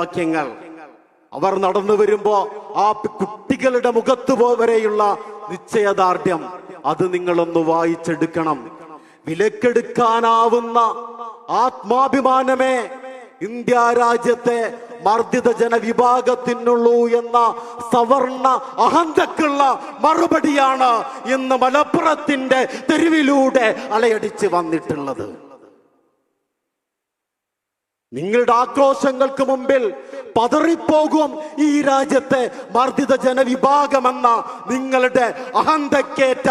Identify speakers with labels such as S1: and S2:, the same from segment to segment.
S1: വാക്യങ്ങൾ അവർ നടന്നു വരുമ്പോ ആ കുട്ടികളുടെ മുഖത്ത് വരെയുള്ള നിശ്ചയദാർഢ്യം അത് നിങ്ങളൊന്ന് വായിച്ചെടുക്കണം. വിലക്കെടുക്കാനാവുന്ന ആത്മാഭിമാനമേ ഇന്ത്യ രാജ്യത്തെ മർദ്ദിത ജനവിഭാഗത്തിനുള്ളൂ എന്ന സവർണ അഹന്തക്കുള്ള മറുപടിയാണ് ഇന്ന് മലപ്പുറത്തിന്റെ തെരുവിലൂടെ അലയടിച്ച് വന്നിട്ടുള്ളത്. നിങ്ങളുടെ ആക്രോശങ്ങൾക്ക് മുമ്പിൽ പതറിപ്പോകും ഈ രാജ്യത്തെ മർദ്ദിത ജനവിഭാഗമെന്ന നിങ്ങളുടെ അഹന്തക്കേറ്റ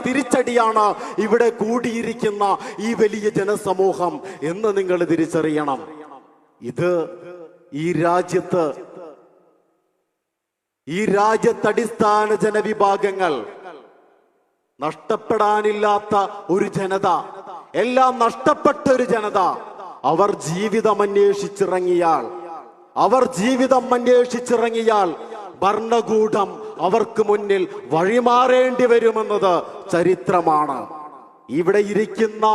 S1: തിരിച്ചടിയാണ് ഇവിടെ കൂടിയിരിക്കുന്ന ഈ വലിയ ജനസമൂഹം എന്ന് നിങ്ങൾ തിരിച്ചറിയണം. ഇത് ഈ രാജ്യത്ത് അടിസ്ഥാന ജനവിഭാഗങ്ങൾ നഷ്ടപ്പെടാനില്ലാത്ത ഒരു ജനത, എല്ലാം നഷ്ടപ്പെട്ട ഒരു ജനത, അവർ ജീവിതം അന്വേഷിച്ചിറങ്ങിയാൽ ഭരണകൂടം അവർക്ക് മുന്നിൽ വഴിമാറേണ്ടി വരുമെന്നത് ചരിത്രമാണ്. ഇവിടെ ഇരിക്കുന്ന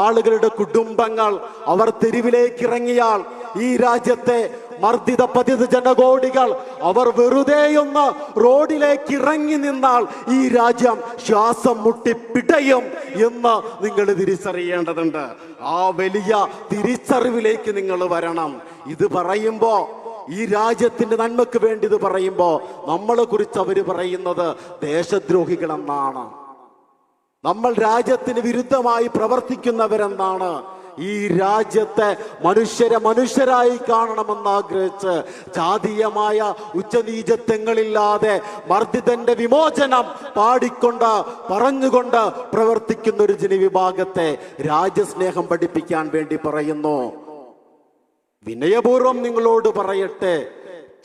S1: ആളുകളുടെ കുടുംബങ്ങൾ അവർ തെരുവിലേക്ക് ഇറങ്ങിയാൽ ഈ രാജ്യത്തെ മർദ്ദിത പതിത ജനകോടികൾ അവർ വെറുതെയൊന്ന് റോഡിലേക്ക് ഇറങ്ങി നിന്നാൽ ഈ രാജ്യം ശ്വാസം മുട്ടി പിടയും എന്ന് നിങ്ങൾ തിരിച്ചറിയേണ്ടതുണ്ട്. ആ വലിയ തിരിച്ചറിവിലേക്ക് നിങ്ങൾ വരണം. ഇത് പറയുമ്പോ, ഈ രാജ്യത്തിന്റെ നന്മക്ക് വേണ്ടി ഇത് പറയുമ്പോ നമ്മളെ കുറിച്ച് അവര് പറയുന്നത് ദേശദ്രോഹികളെന്നാണ്, നമ്മൾ രാജ്യത്തിന് വിരുദ്ധമായി പ്രവർത്തിക്കുന്നവരെന്നാണ്. ഈ രാജ്യത്തെ മനുഷ്യരായി കാണണമെന്ന് ആഗ്രഹിച്ച് ജാതീയമായ ഉച്ചനീചത്വങ്ങളില്ലാതെ മർദ്ദിതന്റെ വിമോചനം പറഞ്ഞുകൊണ്ട് പ്രവർത്തിക്കുന്ന ഒരു ജനവിഭാഗത്തെ രാജ്യസ്നേഹം പഠിപ്പിക്കാൻ വേണ്ടി പറയുന്നു. വിനയപൂർവം നിങ്ങളോട് പറയട്ടെ,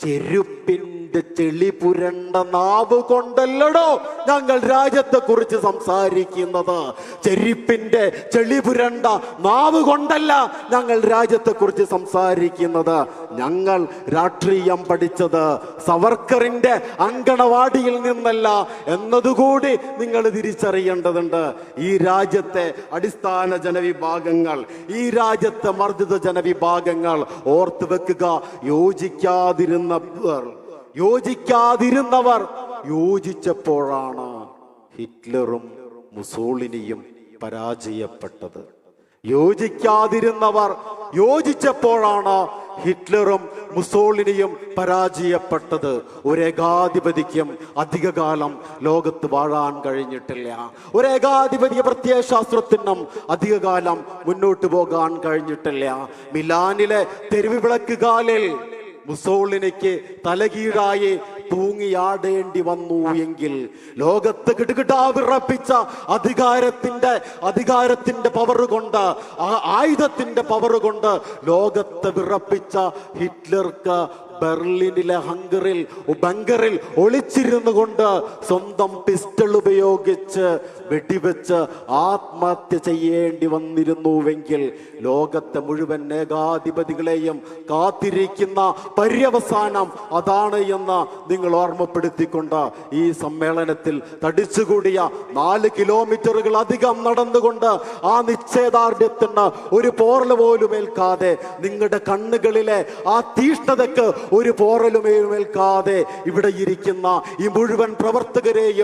S1: ചെരുപ്പിന്റെ ചെളി പുരണ്ട നാവ് കൊണ്ടല്ലടോ ഞങ്ങൾ രാജ്യത്തെ കുറിച്ച് സംസാരിക്കുന്നത്. ചെരുപ്പിന്റെ ചെളി പുരണ്ട നാവ് കൊണ്ടല്ല ഞങ്ങൾ രാജ്യത്തെ കുറിച്ച് സംസാരിക്കുന്നത്. ഞങ്ങൾ രാഷ്ട്രീയം പഠിച്ചത് സവർക്കറിന്റെ അങ്കണവാടിയിൽ നിന്നല്ല എന്നതുകൂടി നിങ്ങൾ തിരിച്ചറിയേണ്ടതുണ്ട്. ഈ രാജ്യത്തെ അടിസ്ഥാന ജനവിഭാഗങ്ങൾ, ഈ രാജ്യത്തെ മർദ്ദിത ജനവിഭാഗങ്ങൾ ഓർത്തു വെക്കുക, യോജിക്കാതിരുന്നവർ യോജിച്ചപ്പോഴാണ് ഹിറ്റ്ലറും മുസോളിനിയും പരാജയപ്പെട്ടത്. യോജിക്കാതിരുന്നവർ യോജിച്ചപ്പോഴാണ് ഹിറ്റ്ലറും മുസോളിനിയും പരാജയപ്പെട്ടത്. ഒരേകാധിപതിക്കും അധികകാലം ലോകത്ത് വാഴാൻ കഴിഞ്ഞിട്ടില്ല. ഒരേകാധിപതിയ പ്രത്യയശാസ്ത്രത്തിനും അധികകാലം മുന്നോട്ട് പോകാൻ കഴിഞ്ഞിട്ടില്ല. മിലാനിലെ തെരുവ് വിളക്കുകാലിൽ മുസോളിനിക്ക് തലകീഴായി തൂങ്ങിയാടേണ്ടി വന്നു എങ്കിൽ ലോകത്ത് കിടുകിടാ വിറപ്പിച്ച അധികാരത്തിന്റെ പവർ കൊണ്ട്, ആയുധത്തിന്റെ പവർ കൊണ്ട് ലോകത്ത് വിറപ്പിച്ച ഹിറ്റ്ലർക്ക് ബെർലിനിലെ ബങ്കറിൽ ഒളിച്ചിരുന്നു കൊണ്ട് സ്വന്തം പിസ്റ്റൾ ഉപയോഗിച്ച് വെടിവെച്ച് ആത്മഹത്യ ചെയ്യേണ്ടി വന്നിരുന്നുവെങ്കിൽ ലോകത്തെ മുഴുവൻ ഏകാധിപതികളെയും കാത്തിരിക്കുന്ന പര്യവസാനം അതാണ് എന്ന് നിങ്ങൾ ഓർമ്മപ്പെടുത്തിക്കൊണ്ട് ഈ സമ്മേളനത്തിൽ തടിച്ചുകൂടിയ 4 കിലോമീറ്ററുകൾ അധികം നടന്നുകൊണ്ട് ആ നിശ്ചയദാർഢ്യത്തിന് ഒരു പോറൽ പോലും ഏൽക്കാതെ, നിങ്ങളുടെ കണ്ണുകളിലെ ആ തീഷ്ണതയ്ക്ക് ഒരു പോറലുമേൽക്കാതെ ഇവിടെ ഇരിക്കുന്ന ഈ മുഴുവൻ പ്രവർത്തകരെയും